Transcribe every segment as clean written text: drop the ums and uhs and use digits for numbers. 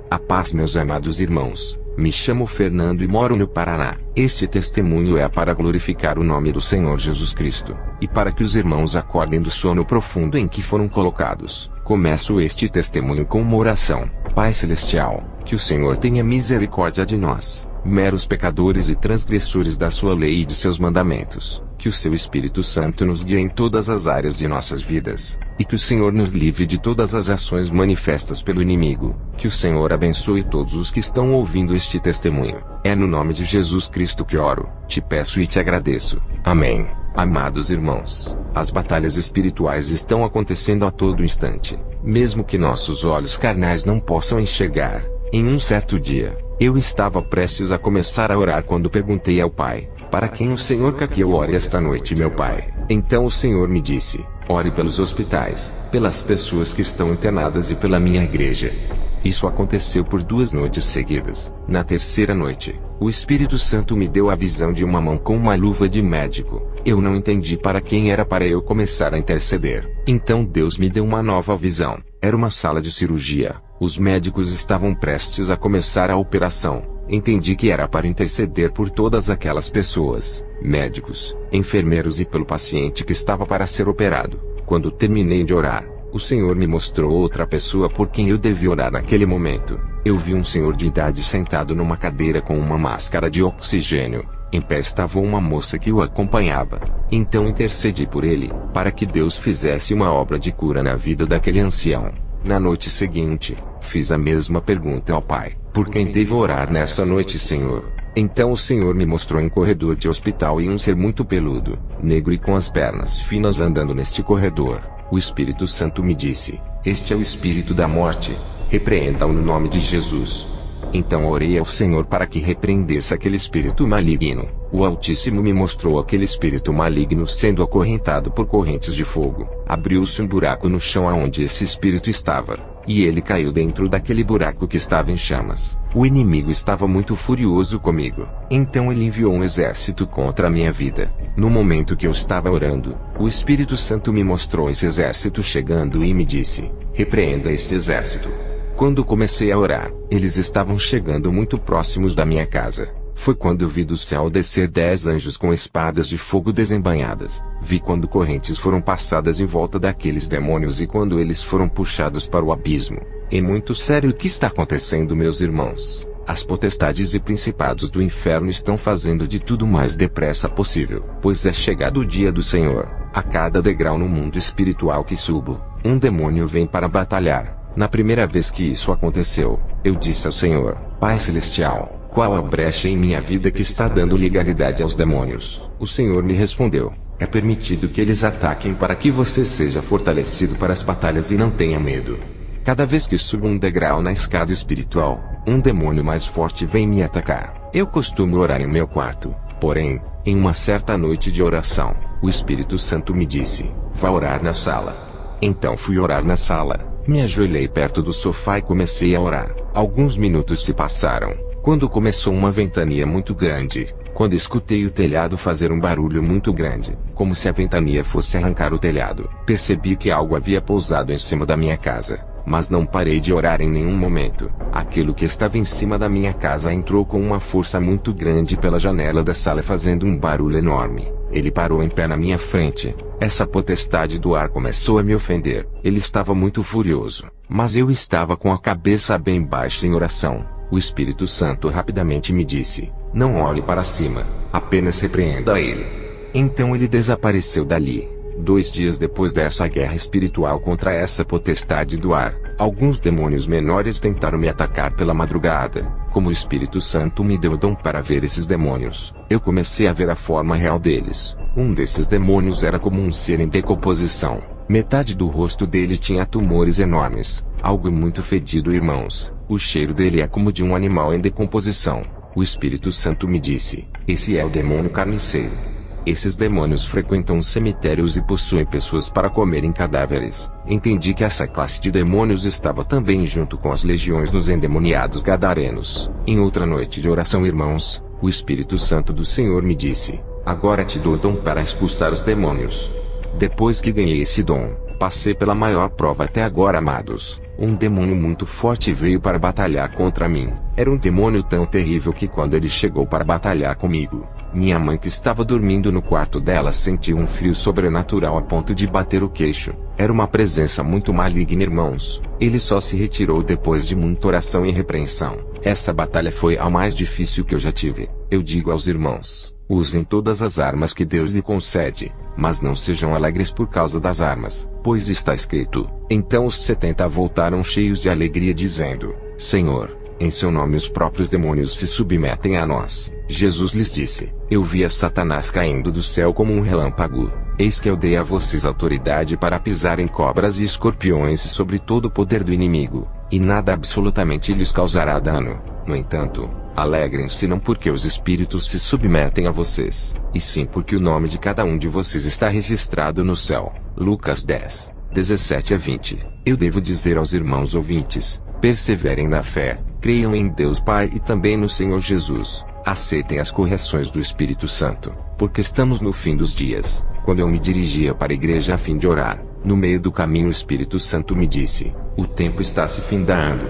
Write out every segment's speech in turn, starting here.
A paz, meus amados irmãos. Me chamo Fernando e moro no Paraná. Este testemunho é para glorificar o nome do Senhor Jesus Cristo, e para que os irmãos acordem do sono profundo em que foram colocados. Começo este testemunho com uma oração. Pai Celestial, que o Senhor tenha misericórdia de nós, meros pecadores e transgressores da sua lei e de seus mandamentos. Que o seu Espírito Santo nos guie em todas as áreas de nossas vidas, e que o Senhor nos livre de todas as ações manifestas pelo inimigo. Que o Senhor abençoe todos os que estão ouvindo este testemunho. É no nome de Jesus Cristo que oro, te peço e te agradeço. Amém. Amados irmãos, as batalhas espirituais estão acontecendo a todo instante, mesmo que nossos olhos carnais não possam enxergar. Em um certo dia, eu estava prestes a começar a orar quando perguntei ao Pai: para quem o Senhor quer que eu ore esta noite, meu Pai? Então o Senhor me disse: ore pelos hospitais, pelas pessoas que estão internadas e pela minha igreja. Isso aconteceu por 2 noites seguidas. Na terceira noite, o Espírito Santo me deu a visão de uma mão com uma luva de médico. Eu não entendi para quem era para eu começar a interceder. Então Deus me deu uma nova visão. Era uma sala de cirurgia. Os médicos estavam prestes a começar a operação. Entendi que era para interceder por todas aquelas pessoas, médicos, enfermeiros e pelo paciente que estava para ser operado. Quando terminei de orar, o Senhor me mostrou outra pessoa por quem eu devia orar naquele momento. Eu vi um senhor de idade sentado numa cadeira com uma máscara de oxigênio. Em pé estava uma moça que o acompanhava. Então intercedi por ele, para que Deus fizesse uma obra de cura na vida daquele ancião. Na noite seguinte, fiz a mesma pergunta ao Pai: por quem devo orar nessa noite, Senhor? Então o Senhor me mostrou um corredor de hospital e um ser muito peludo, negro e com as pernas finas andando neste corredor. O Espírito Santo me disse: este é o espírito da morte, repreenda-o no nome de Jesus. Então orei ao Senhor para que repreendesse aquele espírito maligno. O Altíssimo me mostrou aquele espírito maligno sendo acorrentado por correntes de fogo. Abriu-se um buraco no chão aonde esse espírito estava, e ele caiu dentro daquele buraco que estava em chamas. O inimigo estava muito furioso comigo. Então ele enviou um exército contra a minha vida. No momento que eu estava orando, o Espírito Santo me mostrou esse exército chegando e me disse: repreenda este exército. Quando comecei a orar, eles estavam chegando muito próximos da minha casa. Foi quando eu vi do céu descer 10 anjos com espadas de fogo desembainhadas. Vi quando correntes foram passadas em volta daqueles demônios e quando eles foram puxados para o abismo. É muito sério o que está acontecendo, meus irmãos. As potestades e principados do inferno estão fazendo de tudo o mais depressa possível, pois é chegado o dia do Senhor. A cada degrau no mundo espiritual que subo, um demônio vem para batalhar. Na primeira vez que isso aconteceu, eu disse ao Senhor: Pai Celestial, qual a brecha em minha vida que está dando legalidade aos demônios? O Senhor me respondeu: é permitido que eles ataquem para que você seja fortalecido para as batalhas e não tenha medo. Cada vez que subo um degrau na escada espiritual, um demônio mais forte vem me atacar. Eu costumo orar em meu quarto, porém, em uma certa noite de oração, o Espírito Santo me disse: vá orar na sala. Então fui orar na sala. Me ajoelhei perto do sofá e comecei a orar. Alguns minutos se passaram, quando começou uma ventania muito grande. Quando escutei o telhado fazer um barulho muito grande, como se a ventania fosse arrancar o telhado, percebi que algo havia pousado em cima da minha casa. Mas não parei de orar em nenhum momento. Aquilo que estava em cima da minha casa entrou com uma força muito grande pela janela da sala fazendo um barulho enorme. Ele parou em pé na minha frente. Essa potestade do ar começou a me ofender. Ele estava muito furioso, mas eu estava com a cabeça bem baixa em oração. O Espírito Santo rapidamente me disse: não olhe para cima, apenas repreenda ele. Então ele desapareceu dali. 2 dias depois dessa guerra espiritual contra essa potestade do ar, alguns demônios menores tentaram me atacar pela madrugada. Como o Espírito Santo me deu o dom para ver esses demônios, eu comecei a ver a forma real deles. Um desses demônios era como um ser em decomposição. Metade do rosto dele tinha tumores enormes. Algo muito fedido, irmãos. O cheiro dele é como de um animal em decomposição. O Espírito Santo me disse: esse é o demônio carniceiro. Esses demônios frequentam cemitérios e possuem pessoas para comerem cadáveres. Entendi que essa classe de demônios estava também junto com as legiões dos endemoniados gadarenos. Em outra noite de oração, irmãos, o Espírito Santo do Senhor me disse: agora te dou o dom para expulsar os demônios. Depois que ganhei esse dom, passei pela maior prova até agora, amados. um demônio muito forte veio para batalhar contra mim. Era um demônio tão terrível que quando ele chegou para batalhar comigo, minha mãe que estava dormindo no quarto dela sentiu um frio sobrenatural a ponto de bater o queixo. Era uma presença muito maligna, irmãos. Ele só se retirou depois de muita oração e repreensão. Essa batalha foi a mais difícil que eu já tive. Eu digo aos irmãos, usem todas as armas que Deus lhe concede, mas não sejam alegres por causa das armas, pois está escrito: então os 70 voltaram cheios de alegria dizendo: Senhor, em seu nome os próprios demônios se submetem a nós. Jesus lhes disse: eu via Satanás caindo do céu como um relâmpago. Eis que eu dei a vocês autoridade para pisar em cobras e escorpiões e sobre todo o poder do inimigo, e nada absolutamente lhes causará dano. No entanto, alegrem-se não porque os espíritos se submetem a vocês, e sim porque o nome de cada um de vocês está registrado no céu. Lucas 10, 17 a 20. Eu devo dizer aos irmãos ouvintes, perseverem na fé, creiam em Deus Pai e também no Senhor Jesus. Aceitem as correções do Espírito Santo, porque estamos no fim dos dias. Quando eu me dirigia para a igreja a fim de orar, no meio do caminho o Espírito Santo me disse: o tempo está se findando.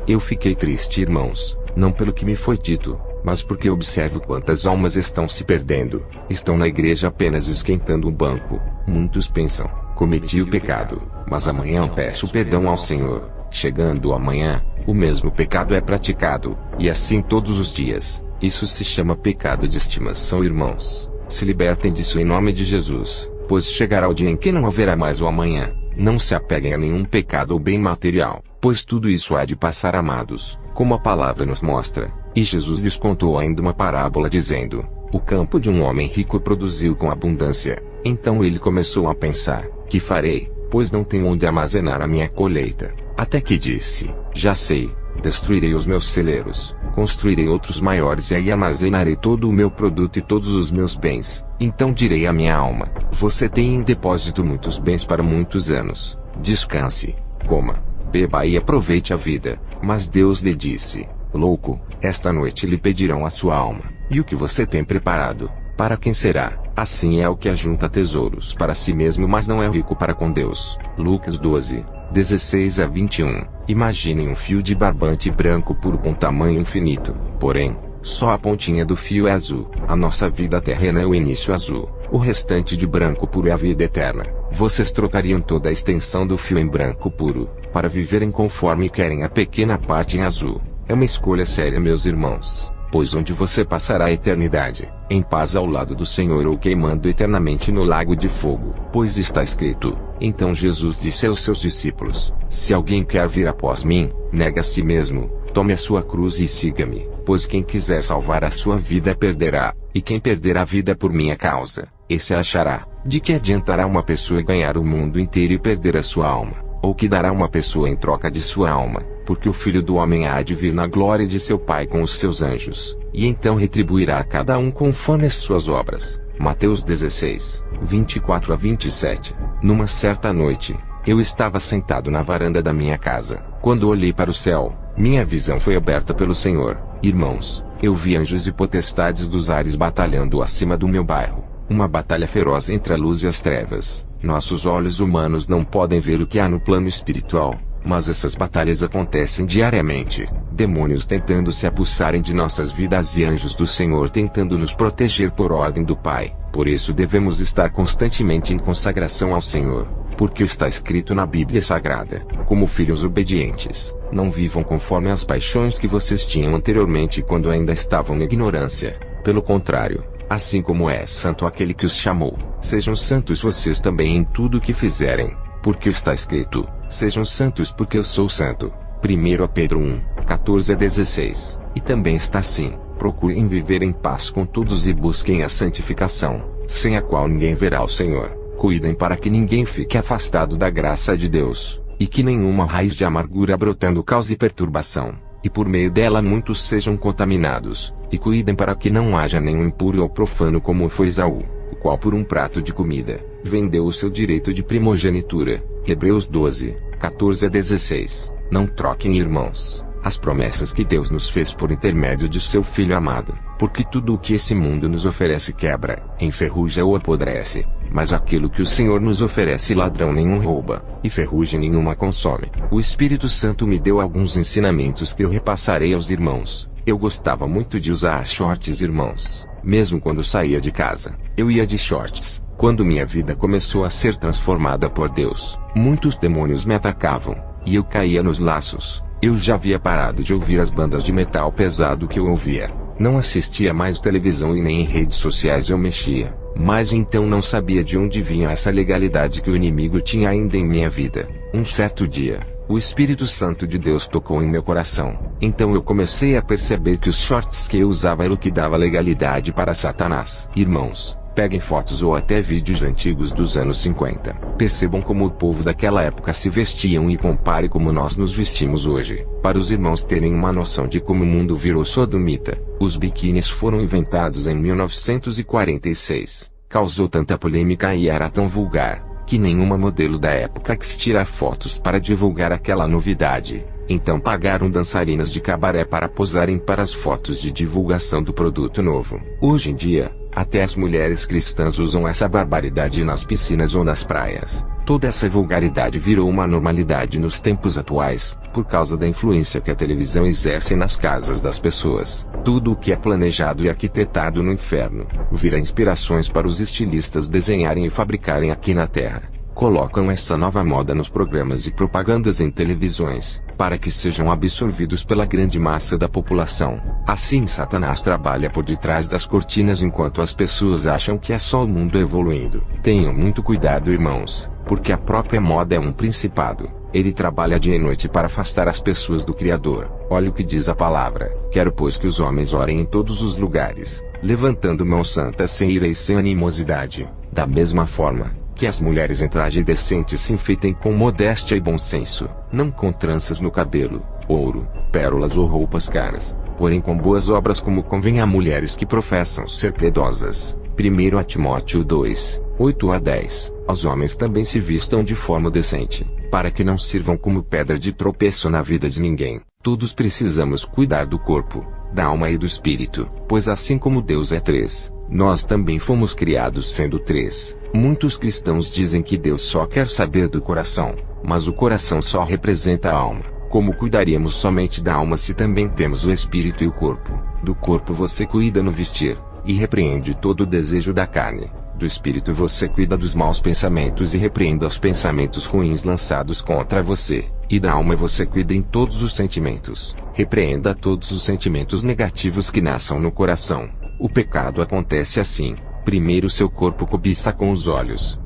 Eu fiquei triste, irmãos, não pelo que me foi dito, mas porque observo quantas almas estão se perdendo. Estão na igreja apenas esquentando o banco. Muitos pensam: cometi o pecado, mas amanhã peço perdão ao Senhor. Chegando o amanhã, o mesmo pecado é praticado, e assim todos os dias. Isso se chama pecado de estimação, irmãos. Se libertem disso em nome de Jesus, pois chegará o dia em que não haverá mais o amanhã. Não se apeguem a nenhum pecado ou bem material, pois tudo isso há de passar, amados, como a palavra nos mostra. E Jesus lhes contou ainda uma parábola dizendo: o campo de um homem rico produziu com abundância. Então ele começou a pensar: que farei, pois não tenho onde armazenar a minha colheita. Até que disse: já sei, destruirei os meus celeiros, construirei outros maiores e aí armazenarei todo o meu produto e todos os meus bens. Então direi à minha alma: você tem em depósito muitos bens para muitos anos. Descanse, coma, beba e aproveite a vida. Mas Deus lhe disse: louco, esta noite lhe pedirão a sua alma. E o que você tem preparado, para quem será? Assim é o que ajunta tesouros para si mesmo, mas não é rico para com Deus. Lucas 12, 16 a 21. Imaginem um fio de barbante branco puro com tamanho infinito. Porém, só a pontinha do fio é azul. A nossa vida terrena é o início azul. O restante de branco puro é a vida eterna. Vocês trocariam toda a extensão do fio em branco puro, para viverem conforme querem a pequena parte em azul? É uma escolha séria, meus irmãos. Pois onde você passará a eternidade? Em paz ao lado do Senhor ou queimando eternamente no lago de fogo? Pois está escrito. Então Jesus disse aos seus discípulos: se alguém quer vir após mim, negue a si mesmo, tome a sua cruz e siga-me. Pois quem quiser salvar a sua vida perderá, e quem perder a vida por minha causa, esse a achará. De que adiantará uma pessoa ganhar o mundo inteiro e perder a sua alma? Ou que dará uma pessoa em troca de sua alma? Porque o Filho do Homem há de vir na glória de seu Pai com os seus anjos, e então retribuirá a cada um conforme as suas obras. Mateus 16, 24 a 27. Numa certa noite, eu estava sentado na varanda da minha casa. Quando olhei para o céu, minha visão foi aberta pelo Senhor. Irmãos, eu vi anjos e potestades dos ares batalhando acima do meu bairro. Uma batalha feroz entre a luz e as trevas. Nossos olhos humanos não podem ver o que há no plano espiritual, mas essas batalhas acontecem diariamente. Demônios tentando se apossarem de nossas vidas e anjos do Senhor tentando nos proteger por ordem do Pai. Por isso devemos estar constantemente em consagração ao Senhor, porque está escrito na Bíblia Sagrada: como filhos obedientes, não vivam conforme as paixões que vocês tinham anteriormente quando ainda estavam na ignorância. Pelo contrário, assim como é santo aquele que os chamou, sejam santos vocês também em tudo o que fizerem, porque está escrito: sejam santos porque eu sou santo. 1 Pedro 1, 14 a 16. E também está assim: procurem viver em paz com todos e busquem a santificação, sem a qual ninguém verá o Senhor. Cuidem para que ninguém fique afastado da graça de Deus, e que nenhuma raiz de amargura brotando cause perturbação, e por meio dela muitos sejam contaminados. E cuidem para que não haja nenhum impuro ou profano como foi Esaú, o qual por um prato de comida, vendeu o seu direito de primogenitura. Hebreus 12, 14 a 16. Não troquem, irmãos, as promessas que Deus nos fez por intermédio de seu Filho amado, porque tudo o que esse mundo nos oferece quebra, enferruja ou apodrece, Mas aquilo que o Senhor nos oferece ladrão nenhum rouba, e ferrugem nenhuma consome. O Espírito Santo me deu alguns ensinamentos que eu repassarei aos irmãos. Eu gostava muito de usar shorts, irmãos. Mesmo quando saía de casa, eu ia de shorts. Quando minha vida começou a ser transformada por Deus, muitos demônios me atacavam, e eu caía nos laços. Eu já havia parado de ouvir as bandas de metal pesado que eu ouvia. Não assistia mais televisão e nem em redes sociais eu mexia. Mas então não sabia de onde vinha essa legalidade que o inimigo tinha ainda em minha vida. Um certo dia, o Espírito Santo de Deus tocou em meu coração. Então eu comecei a perceber que os shorts que eu usava era o que dava legalidade para Satanás. Irmãos, peguem fotos ou até vídeos antigos dos anos 50. Percebam como o povo daquela época se vestiam e compare como nós nos vestimos hoje. Para os irmãos terem uma noção de como o mundo virou sodomita, os biquínis foram inventados em 1946. Causou tanta polêmica e era tão vulgar, que nenhuma modelo da época quis tirar fotos para divulgar aquela novidade. Então pagaram dançarinas de cabaré para posarem para as fotos de divulgação do produto novo. Hoje em dia, até as mulheres cristãs usam essa barbaridade nas piscinas ou nas praias. Toda essa vulgaridade virou uma normalidade nos tempos atuais, por causa da influência que a televisão exerce nas casas das pessoas. Tudo o que é planejado e arquitetado no inferno, vira inspirações para os estilistas desenharem e fabricarem aqui na Terra. Colocam essa nova moda nos programas e propagandas em televisões, para que sejam absorvidos pela grande massa da população. Assim Satanás trabalha por detrás das cortinas enquanto as pessoas acham que é só o mundo evoluindo. Tenham muito cuidado, irmãos, porque a própria moda é um principado. Ele trabalha dia e noite para afastar as pessoas do Criador. Olha o que diz a palavra. Quero pois que os homens orem em todos os lugares, levantando mãos santas sem ira e sem animosidade. Da mesma forma, que as mulheres em traje decente se enfeitem com modéstia e bom senso, não com tranças no cabelo, ouro, pérolas ou roupas caras, porém com boas obras como convém a mulheres que professam ser piedosas. 1 Timóteo 2, 8-10. Aos homens também se vistam de forma decente, para que não sirvam como pedra de tropeço na vida de ninguém. Todos precisamos cuidar do corpo, da alma e do espírito, pois assim como Deus é três, nós também fomos criados sendo três. Muitos cristãos dizem que Deus só quer saber do coração, mas o coração só representa a alma. Como cuidaríamos somente da alma se também temos o espírito e o corpo? Do corpo você cuida no vestir, e repreende todo o desejo da carne. Do espírito você cuida dos maus pensamentos e repreenda os pensamentos ruins lançados contra você. E da alma você cuida em todos os sentimentos. Repreenda todos os sentimentos negativos que nasçam no coração. O pecado acontece assim. Primeiro seu corpo cobiça com os olhos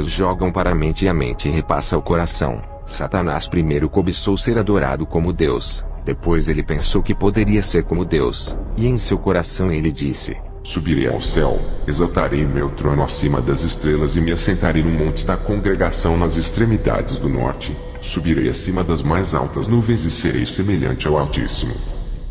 jogam para a mente e a mente repassa ao coração. Satanás primeiro cobiçou ser adorado como Deus, depois ele pensou que poderia ser como Deus, e em seu coração ele disse: subirei ao céu, exaltarei meu trono acima das estrelas e me assentarei no monte da congregação nas extremidades do norte. Subirei acima das mais altas nuvens e serei semelhante ao Altíssimo.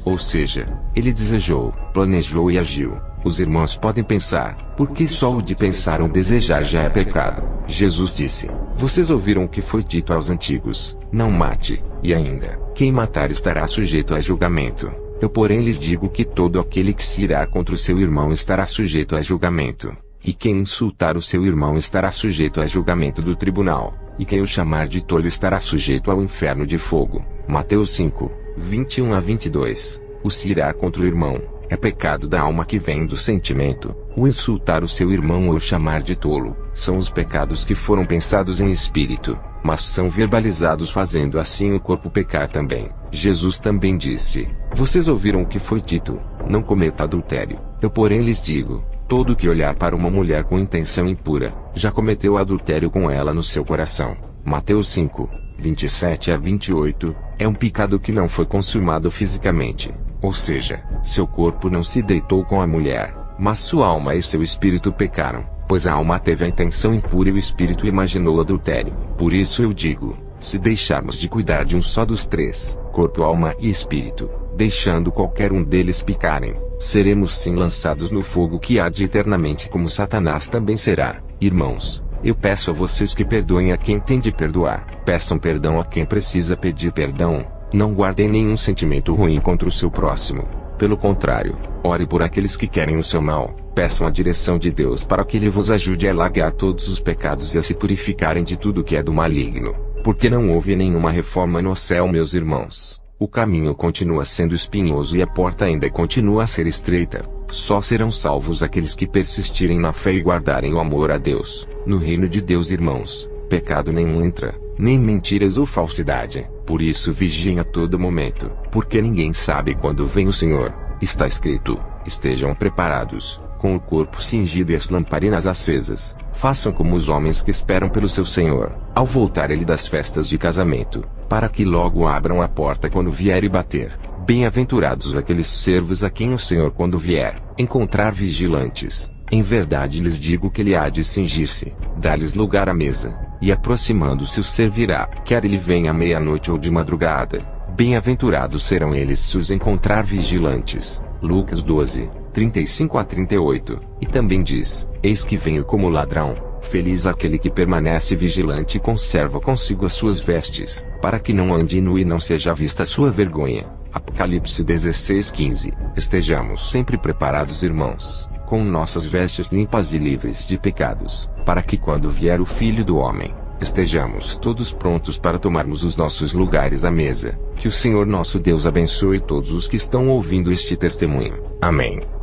Ou seja, ele desejou, planejou e agiu. Os irmãos podem pensar, por que só o de pensar ou desejar já é pecado? Jesus disse: vocês ouviram o que foi dito aos antigos, não mate, e ainda, quem matar estará sujeito a julgamento. Eu porém lhes digo que todo aquele que se irar contra o seu irmão estará sujeito a julgamento. E quem insultar o seu irmão estará sujeito a julgamento do tribunal. E quem o chamar de tolo estará sujeito ao inferno de fogo. Mateus 5, 21-22. O se irar contra o irmão é pecado da alma que vem do sentimento. O insultar o seu irmão ou o chamar de tolo são os pecados que foram pensados em espírito, mas são verbalizados, fazendo assim o corpo pecar também. Jesus também disse: vocês ouviram o que foi dito, não cometa adultério. Eu porém lhes digo, todo que olhar para uma mulher com intenção impura, já cometeu adultério com ela no seu coração. Mateus 5, 27-28, é um pecado que não foi consumado fisicamente. Ou seja, seu corpo não se deitou com a mulher, mas sua alma e seu espírito pecaram, pois a alma teve a intenção impura e o espírito imaginou adultério. Por isso eu digo, se deixarmos de cuidar de um só dos três, corpo, alma e espírito, deixando qualquer um deles picarem, seremos sim lançados no fogo que arde eternamente, como Satanás também será. Irmãos, eu peço a vocês que perdoem a quem tem de perdoar, peçam perdão a quem precisa pedir perdão. Não guardem nenhum sentimento ruim contra o seu próximo. Pelo contrário, ore por aqueles que querem o seu mal. peçam a direção de Deus para que Ele vos ajude a largar todos os pecados e a se purificarem de tudo que é do maligno, porque não houve nenhuma reforma no céu, meus irmãos. O caminho continua sendo espinhoso e a porta ainda continua a ser estreita. Só serão salvos aqueles que persistirem na fé e guardarem o amor a Deus. No reino de Deus, irmãos, pecado nenhum entra, nem mentiras ou falsidade. Por isso vigiem a todo momento, porque ninguém sabe quando vem o Senhor. Está escrito: estejam preparados, com o corpo cingido e as lamparinas acesas. Façam como os homens que esperam pelo seu Senhor, ao voltar ele das festas de casamento, para que logo abram a porta quando vier e bater. Bem-aventurados aqueles servos a quem o Senhor, quando vier, encontrar vigilantes. Em verdade lhes digo que ele há de cingir-se, dar-lhes lugar à mesa, e aproximando-se os servirá, quer ele venha à meia-noite ou de madrugada. Bem-aventurados serão eles se os encontrar vigilantes. Lucas 12, 35 a 38. E também diz: eis que venho como ladrão. Feliz aquele que permanece vigilante e conserva consigo as suas vestes, para que não ande nu e não seja vista a sua vergonha. Apocalipse 16:15. Estejamos sempre preparados, irmãos, com nossas vestes limpas e livres de pecados, para que quando vier o Filho do Homem, estejamos todos prontos para tomarmos os nossos lugares à mesa. Que o Senhor nosso Deus abençoe todos os que estão ouvindo este testemunho. Amém.